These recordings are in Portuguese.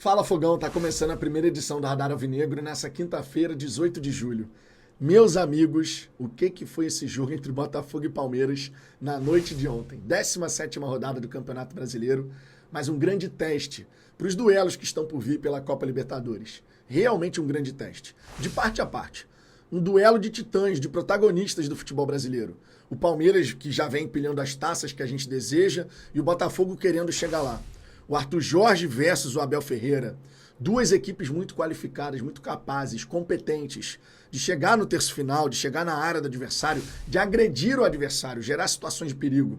Fala Fogão, tá começando a primeira edição do Radar Alvinegro nessa quinta-feira, 18 de julho. Meus amigos, o que foi esse jogo entre Botafogo e Palmeiras na noite de ontem? 17ª rodada do Campeonato Brasileiro, mas um grande teste para os duelos que estão por vir pela Copa Libertadores. Realmente um grande teste, de parte a parte. Um duelo de titãs, de protagonistas do futebol brasileiro. O Palmeiras, que já vem empilhando as taças que a gente deseja, e o Botafogo querendo chegar lá. O Arthur Jorge versus o Abel Ferreira. Duas equipes muito qualificadas, muito capazes, competentes, de chegar no terço final, de chegar na área do adversário, de agredir o adversário, gerar situações de perigo.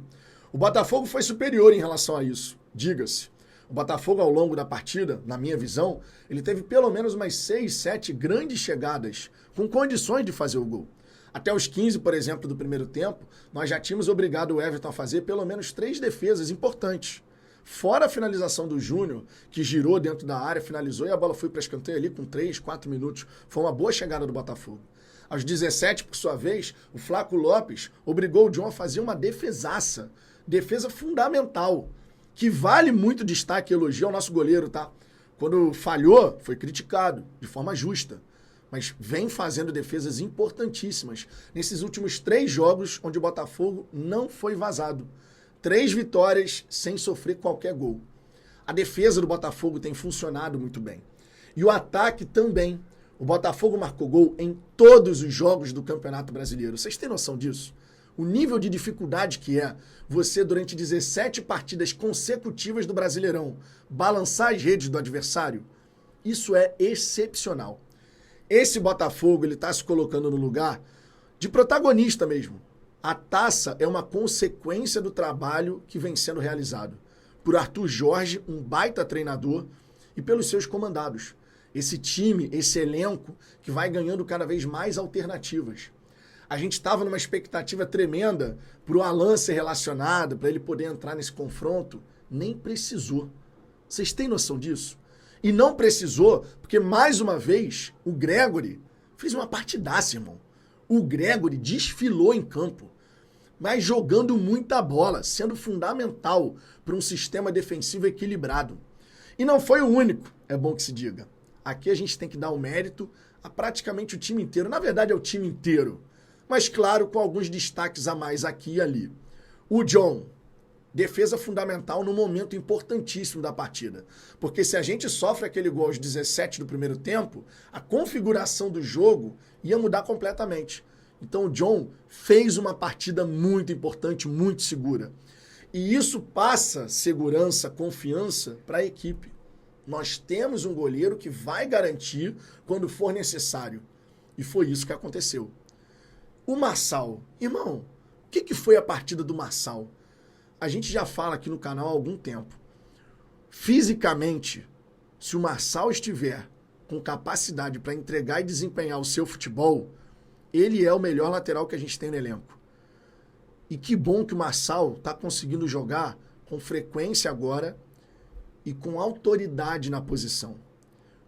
O Botafogo foi superior em relação a isso, diga-se. O Botafogo, ao longo da partida, na minha visão, ele teve pelo menos umas 6, 7 grandes chegadas, com condições de fazer o gol. Até os 15, por exemplo, do primeiro tempo, nós já tínhamos obrigado o Everton a fazer pelo menos 3 defesas importantes. Fora a finalização do Júnior, que girou dentro da área, finalizou e a bola foi para escanteio ali com 3, 4 minutos. Foi uma boa chegada do Botafogo. Aos 17, por sua vez, o Flaco Lopes obrigou o John a fazer uma defesaça. Defesa fundamental, que vale muito destaque e elogio ao nosso goleiro, tá? Quando falhou, foi criticado, de forma justa. Mas vem fazendo defesas importantíssimas nesses últimos 3 jogos onde o Botafogo não foi vazado. 3 vitórias sem sofrer qualquer gol. A defesa do Botafogo tem funcionado muito bem. E o ataque também. O Botafogo marcou gol em todos os jogos do Campeonato Brasileiro. Vocês têm noção disso? O nível de dificuldade que é você, durante 17 partidas consecutivas do Brasileirão, balançar as redes do adversário, isso é excepcional. Esse Botafogo, ele está se colocando no lugar de protagonista mesmo. A taça é uma consequência do trabalho que vem sendo realizado por Arthur Jorge, um baita treinador, e pelos seus comandados. Esse time, esse elenco que vai ganhando cada vez mais alternativas. A gente estava numa expectativa tremenda para o Alan ser relacionado, para ele poder entrar nesse confronto. Nem precisou. Vocês têm noção disso? E não precisou porque, mais uma vez, o Gregory fez uma partidaça, irmão. O Gregory desfilou em campo, mas jogando muita bola, sendo fundamental para um sistema defensivo equilibrado. E não foi o único, é bom que se diga. Aqui a gente tem que dar o mérito a praticamente o time inteiro. Na verdade, é o time inteiro. Mas, claro, com alguns destaques a mais aqui e ali. O John, defesa fundamental no momento importantíssimo da partida. Porque se a gente sofre aquele gol aos 17 do primeiro tempo, a configuração do jogo ia mudar completamente. Então o John fez uma partida muito importante, muito segura. E isso passa segurança, confiança para a equipe. Nós temos um goleiro que vai garantir quando for necessário. E foi isso que aconteceu. O Marçal, irmão, o que foi a partida do Marçal? A gente já fala aqui no canal há algum tempo. Fisicamente, se o Marçal estiver com capacidade para entregar e desempenhar o seu futebol, ele é o melhor lateral que a gente tem no elenco. E que bom que o Marçal está conseguindo jogar com frequência agora e com autoridade na posição.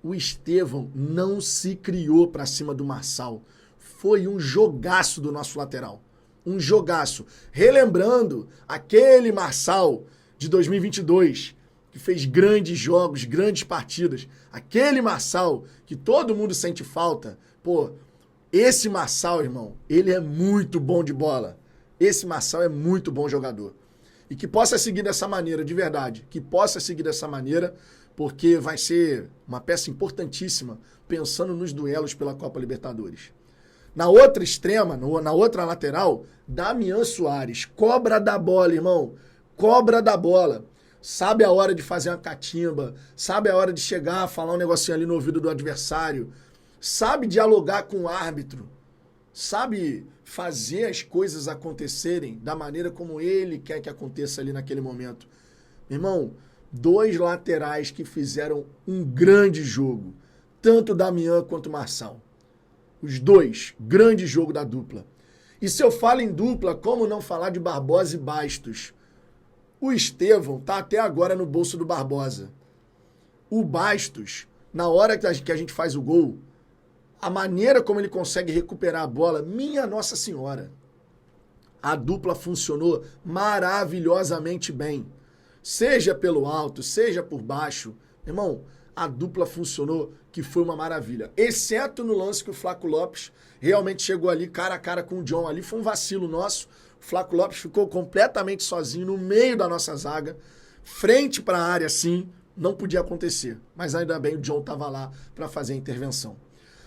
O Estevão não se criou para cima do Marçal. Foi um jogaço do nosso lateral. Um jogaço. Relembrando aquele Marçal de 2022, que fez grandes jogos, grandes partidas. Aquele Marçal que todo mundo sente falta. Pô, esse Marçal, irmão, ele é muito bom de bola. Esse Marçal é muito bom jogador. E que possa seguir dessa maneira, de verdade. Que possa seguir dessa maneira, porque vai ser uma peça importantíssima, pensando nos duelos pela Copa Libertadores. Na outra extrema, na outra lateral, Damian Soares. Cobra da bola, irmão. Cobra da bola. Sabe a hora de fazer uma catimba. Sabe a hora de chegar, falar um negocinho ali no ouvido do adversário. Sabe dialogar com o árbitro, sabe fazer as coisas acontecerem da maneira como ele quer que aconteça ali naquele momento. Irmão, 2 laterais que fizeram um grande jogo, tanto o Damian quanto o Marçal. Os 2, grande jogo da dupla. E se eu falo em dupla, como não falar de Barbosa e Bastos? O Estevão tá até agora no bolso do Barbosa. O Bastos, na hora que a gente faz o gol, a maneira como ele consegue recuperar a bola, minha Nossa Senhora. A dupla funcionou maravilhosamente bem. Seja pelo alto, seja por baixo. Irmão, a dupla funcionou, que foi uma maravilha. Exceto no lance que o Flaco Lopes realmente chegou ali cara a cara com o John. Ali foi um vacilo nosso. O Flaco Lopes ficou completamente sozinho no meio da nossa zaga, frente para a área, sim, não podia acontecer. Mas ainda bem o John estava lá para fazer a intervenção.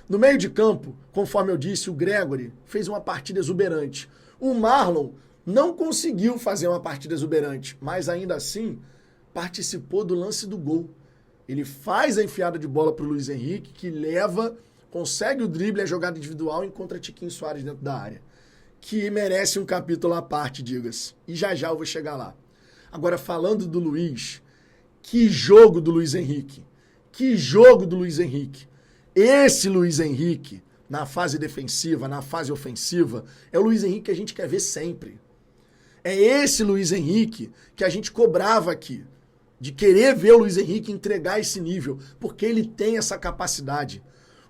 No meio de campo, conforme eu disse, o Gregory fez uma partida exuberante. O Marlon não conseguiu fazer uma partida exuberante, mas ainda assim participou do lance do gol. Ele faz a enfiada de bola para o Luiz Henrique, que leva, consegue o drible, a jogada individual, e encontra Tiquinho Soares dentro da área. Que merece um capítulo à parte, diga-se. E já já eu vou chegar lá. Agora, falando do Luiz, que jogo do Luiz Henrique. Que jogo do Luiz Henrique. Esse Luiz Henrique, na fase defensiva, na fase ofensiva, é o Luiz Henrique que a gente quer ver sempre. É esse Luiz Henrique que a gente cobrava aqui, de querer ver o Luiz Henrique entregar esse nível, porque ele tem essa capacidade.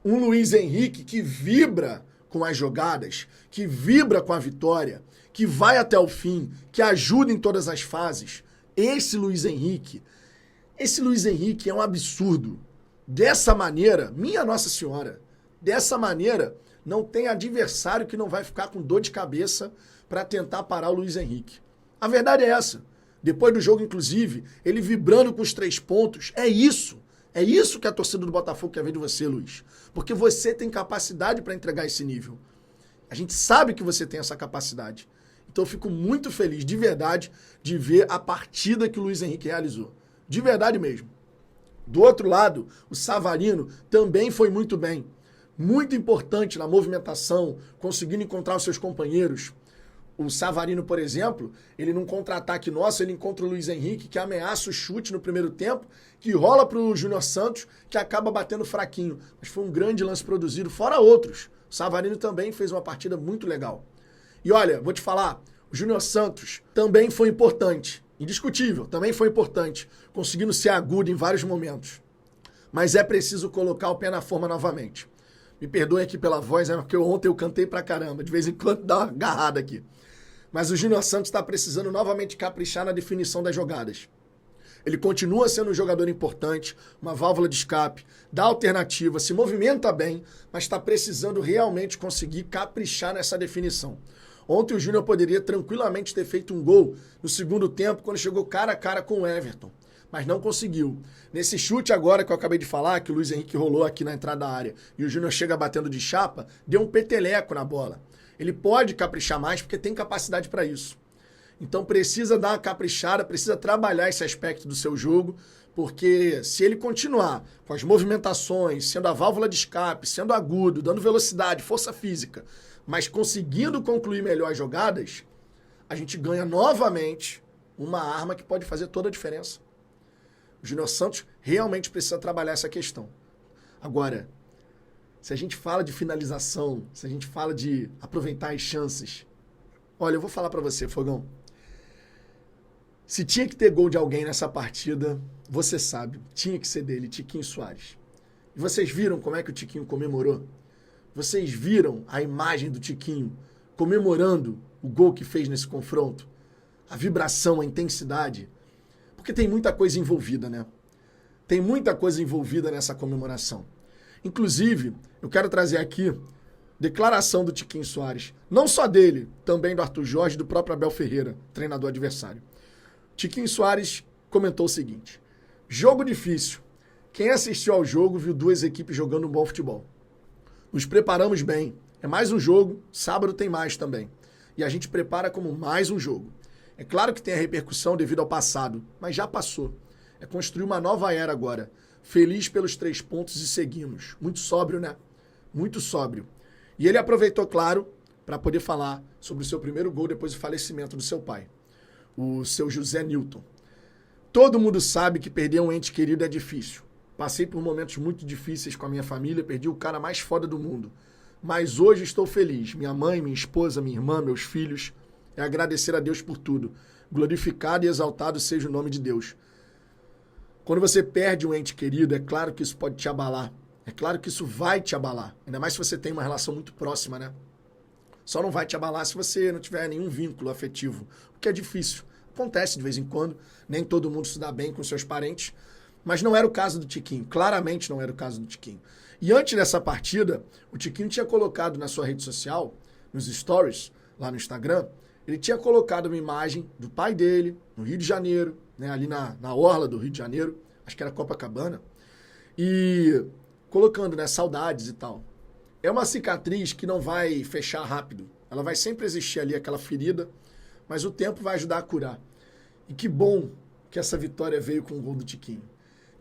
Um Luiz Henrique que vibra com as jogadas, que vibra com a vitória, que vai até o fim, que ajuda em todas as fases. Esse Luiz Henrique é um absurdo. Dessa maneira, minha Nossa Senhora, dessa maneira, não tem adversário que não vai ficar com dor de cabeça para tentar parar o Luiz Henrique. A verdade é essa. Depois do jogo, inclusive, ele vibrando com os 3 pontos. É isso que a torcida do Botafogo quer ver de você, Luiz. Porque você tem capacidade para entregar esse nível. A gente sabe que você tem essa capacidade. Então eu fico muito feliz, de verdade, de ver a partida que o Luiz Henrique realizou. De verdade mesmo. Do outro lado, o Savarino também foi muito bem. Muito importante na movimentação, conseguindo encontrar os seus companheiros. O Savarino, por exemplo, ele num contra-ataque nosso, ele encontra o Luiz Henrique, que ameaça o chute no primeiro tempo, que rola para o Júnior Santos, que acaba batendo fraquinho. Mas foi um grande lance produzido, fora outros. O Savarino também fez uma partida muito legal. E olha, vou te falar, o Júnior Santos também foi importante. Indiscutível, também foi importante, conseguindo ser agudo em vários momentos. Mas é preciso colocar o pé na forma novamente. Me perdoem aqui pela voz, porque ontem eu cantei pra caramba, de vez em quando dá uma agarrada aqui. Mas o Júnior Santos está precisando novamente caprichar na definição das jogadas. Ele continua sendo um jogador importante, uma válvula de escape, dá alternativa, se movimenta bem, mas está precisando realmente conseguir caprichar nessa definição. Ontem o Júnior poderia tranquilamente ter feito um gol no segundo tempo, quando chegou cara a cara com o Everton, mas não conseguiu. Nesse chute agora que eu acabei de falar, que o Luiz Henrique rolou aqui na entrada da área, e o Júnior chega batendo de chapa, deu um peteleco na bola. Ele pode caprichar mais porque tem capacidade para isso. Então precisa dar uma caprichada, precisa trabalhar esse aspecto do seu jogo, porque se ele continuar com as movimentações, sendo a válvula de escape, sendo agudo, dando velocidade, força física, mas conseguindo concluir melhor as jogadas, a gente ganha novamente uma arma que pode fazer toda a diferença. O Júnior Santos realmente precisa trabalhar essa questão. Agora, se a gente fala de finalização, se a gente fala de aproveitar as chances, olha, eu vou falar pra você, Fogão. Se tinha que ter gol de alguém nessa partida, você sabe, tinha que ser dele, Tiquinho Soares. E vocês viram como é que o Tiquinho comemorou? Vocês viram a imagem do Tiquinho comemorando o gol que fez nesse confronto? A vibração, a intensidade. Porque tem muita coisa envolvida, né? Tem muita coisa envolvida nessa comemoração. Inclusive, eu quero trazer aqui declaração do Tiquinho Soares. Não só dele, também do Arthur Jorge e do próprio Abel Ferreira, treinador adversário. Tiquinho Soares comentou o seguinte: jogo difícil. Quem assistiu ao jogo viu 2 equipes jogando um bom futebol. Nos preparamos bem. É mais um jogo, sábado tem mais também. E a gente prepara como mais um jogo. É claro que tem a repercussão devido ao passado, mas já passou. É construir uma nova era agora. Feliz pelos 3 pontos e seguimos. Muito sóbrio, né? Muito sóbrio. E ele aproveitou, claro, para poder falar sobre o seu primeiro gol depois do falecimento do seu pai, o seu José Newton. Todo mundo sabe que perder um ente querido é difícil. Passei por momentos muito difíceis com a minha família, perdi o cara mais foda do mundo. Mas hoje estou feliz. Minha mãe, minha esposa, minha irmã, meus filhos. É agradecer a Deus por tudo. Glorificado e exaltado seja o nome de Deus. Quando você perde um ente querido, é claro que isso pode te abalar. É claro que isso vai te abalar. Ainda mais se você tem uma relação muito próxima, né? Só não vai te abalar se você não tiver nenhum vínculo afetivo, o que é difícil. Acontece de vez em quando, nem todo mundo se dá bem com seus parentes, Mas não era o caso do Tiquinho, claramente não era o caso do Tiquinho. E antes dessa partida, o Tiquinho tinha colocado na sua rede social, nos stories, lá no Instagram, ele tinha colocado uma imagem do pai dele, no Rio de Janeiro, né, ali na orla do Rio de Janeiro, acho que era Copacabana, e colocando, né, saudades e tal. É uma cicatriz que não vai fechar rápido, ela vai sempre existir ali, aquela ferida, mas o tempo vai ajudar a curar. E que bom que essa vitória veio com o gol do Tiquinho.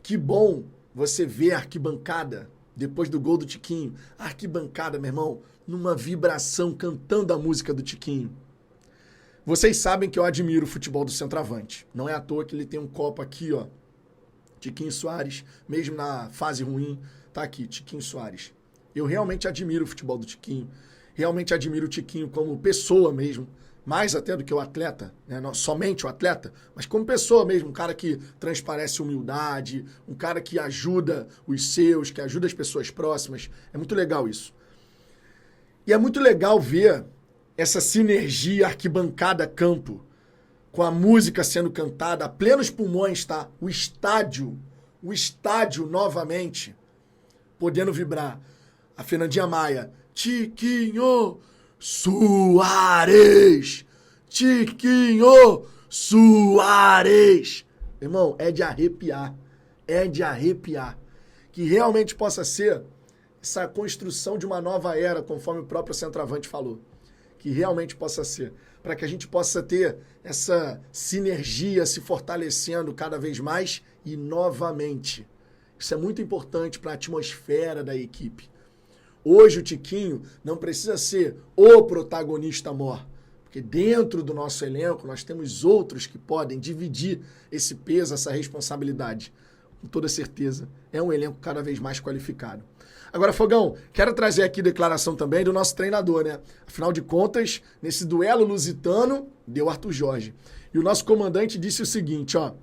Que bom você ver a arquibancada, depois do gol do Tiquinho, a arquibancada, meu irmão, numa vibração, cantando a música do Tiquinho. Vocês sabem que eu admiro o futebol do centroavante. Não é à toa que ele tem um copo aqui, ó. Tiquinho Soares, mesmo na fase ruim, tá aqui, Tiquinho Soares. Eu realmente admiro o futebol do Tiquinho. Realmente admiro o Tiquinho como pessoa mesmo. Mais até do que o atleta, né? Não somente o atleta, mas como pessoa mesmo, um cara que transparece humildade, um cara que ajuda os seus, que ajuda as pessoas próximas. É muito legal isso. E é muito legal ver essa sinergia arquibancada-campo, com a música sendo cantada a plenos pulmões, tá? O estádio novamente, podendo vibrar. A Fernandinha Maia, Tiquinho Soares! Tiquinho Soares! Irmão, é de arrepiar. É de arrepiar. Que realmente possa ser essa construção de uma nova era, conforme o próprio centroavante falou. Que realmente possa ser. Para que a gente possa ter essa sinergia se fortalecendo cada vez mais e novamente. Isso é muito importante para a atmosfera da equipe. Hoje o Tiquinho não precisa ser o protagonista maior, porque dentro do nosso elenco nós temos outros que podem dividir esse peso, essa responsabilidade. Com toda certeza, é um elenco cada vez mais qualificado. Agora, Fogão, quero trazer aqui declaração também do nosso treinador, né? Afinal de contas, nesse duelo lusitano, deu Arthur Jorge. E o nosso comandante disse o seguinte, ó,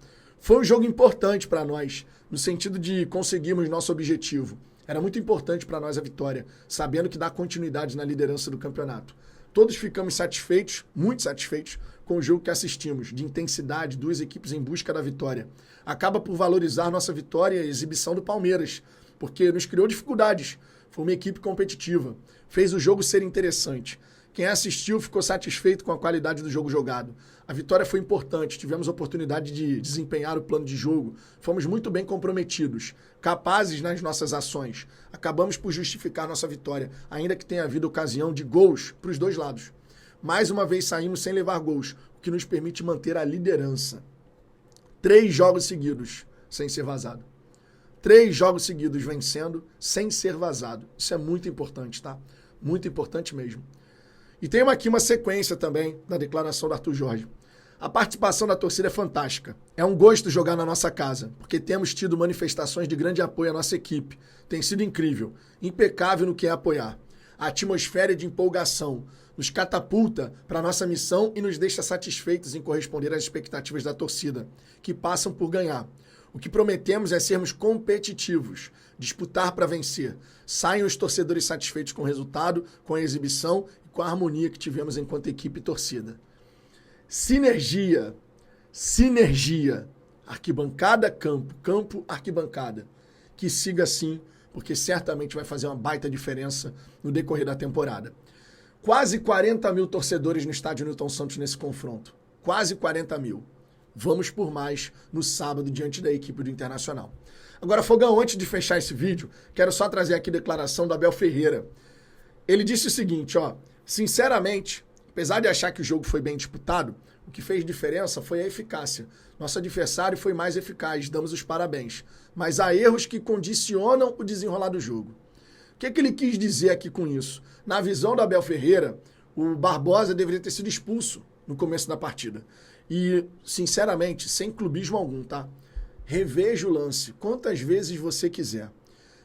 foi um jogo importante para nós, no sentido de conseguirmos nosso objetivo. Era muito importante para nós a vitória, sabendo que dá continuidade na liderança do campeonato. Todos ficamos satisfeitos, muito satisfeitos, com o jogo que assistimos, de intensidade, duas equipes em busca da vitória. Acaba por valorizar nossa vitória e a exibição do Palmeiras, porque nos criou dificuldades. Foi uma equipe competitiva, fez o jogo ser interessante. Quem assistiu ficou satisfeito com a qualidade do jogo jogado. A vitória foi importante, tivemos a oportunidade de desempenhar o plano de jogo, fomos muito bem comprometidos, capazes nas nossas ações. Acabamos por justificar nossa vitória, ainda que tenha havido ocasião de gols para os dois lados. Mais uma vez saímos sem levar gols, o que nos permite manter a liderança. 3 jogos seguidos sem ser vazado. 3 jogos seguidos vencendo sem ser vazado. Isso é muito importante, tá? Muito importante mesmo. E tem aqui uma sequência também da declaração do Arthur Jorge. A participação da torcida é fantástica. É um gosto jogar na nossa casa, porque temos tido manifestações de grande apoio à nossa equipe. Tem sido incrível, impecável no que é apoiar. A atmosfera de empolgação nos catapulta para a nossa missão e nos deixa satisfeitos em corresponder às expectativas da torcida, que passam por ganhar. O que prometemos é sermos competitivos, disputar para vencer. Saiam os torcedores satisfeitos com o resultado, com a exibição e com a harmonia que tivemos enquanto equipe e torcida. Sinergia. Arquibancada, campo. Campo, arquibancada. Que siga assim, porque certamente vai fazer uma baita diferença no decorrer da temporada. Quase 40 mil torcedores no estádio Newton Santos nesse confronto. Quase 40 mil. Vamos por mais no sábado diante da equipe do Internacional. Agora, Fogão, antes de fechar esse vídeo, quero só trazer aqui a declaração do Abel Ferreira. Ele disse o seguinte, ó, sinceramente, apesar de achar que o jogo foi bem disputado, o que fez diferença foi a eficácia. Nosso adversário foi mais eficaz, damos os parabéns. Mas há erros que condicionam o desenrolar do jogo. O que ele quis dizer aqui com isso? Na visão do Abel Ferreira, o Barbosa deveria ter sido expulso no começo da partida. E, sinceramente, sem clubismo algum, tá? Reveja o lance quantas vezes você quiser.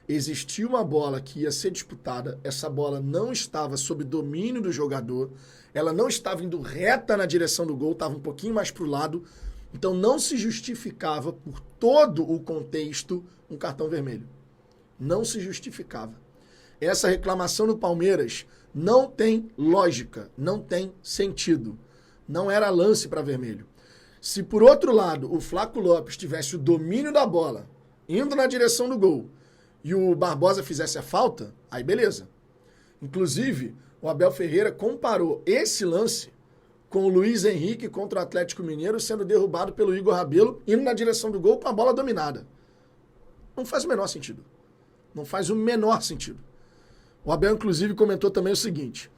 Existiu uma bola que ia ser disputada, essa bola não estava sob domínio do jogador, ela não estava indo reta na direção do gol, estava um pouquinho mais para o lado, então não se justificava, por todo o contexto, um cartão vermelho. Não se justificava. Essa reclamação do Palmeiras não tem lógica, não tem sentido. Não era lance para vermelho. Se, por outro lado, o Flaco Lopes tivesse o domínio da bola, indo na direção do gol, e o Barbosa fizesse a falta, aí beleza. Inclusive, o Abel Ferreira comparou esse lance com o Luiz Henrique contra o Atlético Mineiro sendo derrubado pelo Igor Rabelo, indo na direção do gol com a bola dominada. Não faz o menor sentido. Não faz o menor sentido. O Abel, inclusive, comentou também o seguinte: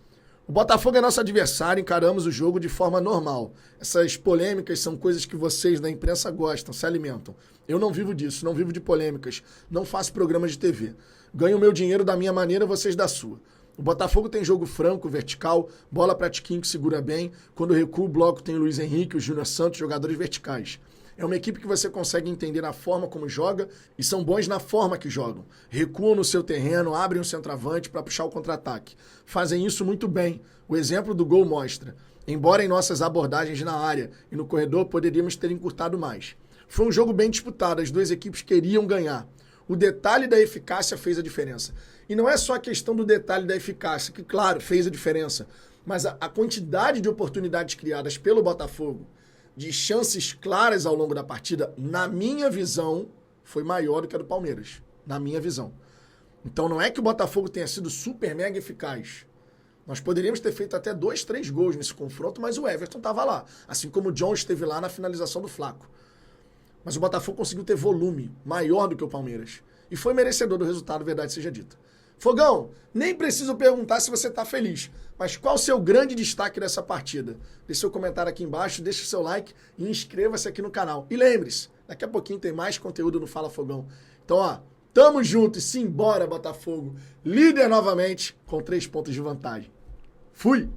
o Botafogo é nosso adversário, encaramos o jogo de forma normal. Essas polêmicas são coisas que vocês da imprensa gostam, se alimentam. Eu não vivo disso, não vivo de polêmicas, não faço programas de TV. Ganho o meu dinheiro da minha maneira, vocês da sua. O Botafogo tem jogo franco, vertical, bola pra Tiquinho que segura bem. Quando recua o bloco tem o Luiz Henrique, o Júnior Santos, jogadores verticais. É uma equipe que você consegue entender na forma como joga e são bons na forma que jogam. Recuam no seu terreno, abrem um centroavante para puxar o contra-ataque. Fazem isso muito bem. O exemplo do gol mostra. Embora em nossas abordagens na área e no corredor poderíamos ter encurtado mais. Foi um jogo bem disputado, as duas equipes queriam ganhar. O detalhe da eficácia fez a diferença. E não é só a questão do detalhe da eficácia, que claro, fez a diferença, mas a quantidade de oportunidades criadas pelo Botafogo, de chances claras ao longo da partida, na minha visão, foi maior do que a do Palmeiras. Na minha visão. Então não é que o Botafogo tenha sido super mega eficaz. Nós poderíamos ter feito até 2, 3 gols nesse confronto, mas o Everton estava lá. Assim como o John esteve lá na finalização do Flaco. Mas o Botafogo conseguiu ter volume maior do que o Palmeiras. E foi merecedor do resultado, verdade seja dita. Fogão, nem preciso perguntar se você está feliz, mas qual o seu grande destaque dessa partida? Deixe seu comentário aqui embaixo, deixe seu like e inscreva-se aqui no canal. E lembre-se, daqui a pouquinho tem mais conteúdo no Fala Fogão. Então, ó, tamo junto e simbora, Botafogo. Líder novamente com 3 pontos de vantagem. Fui!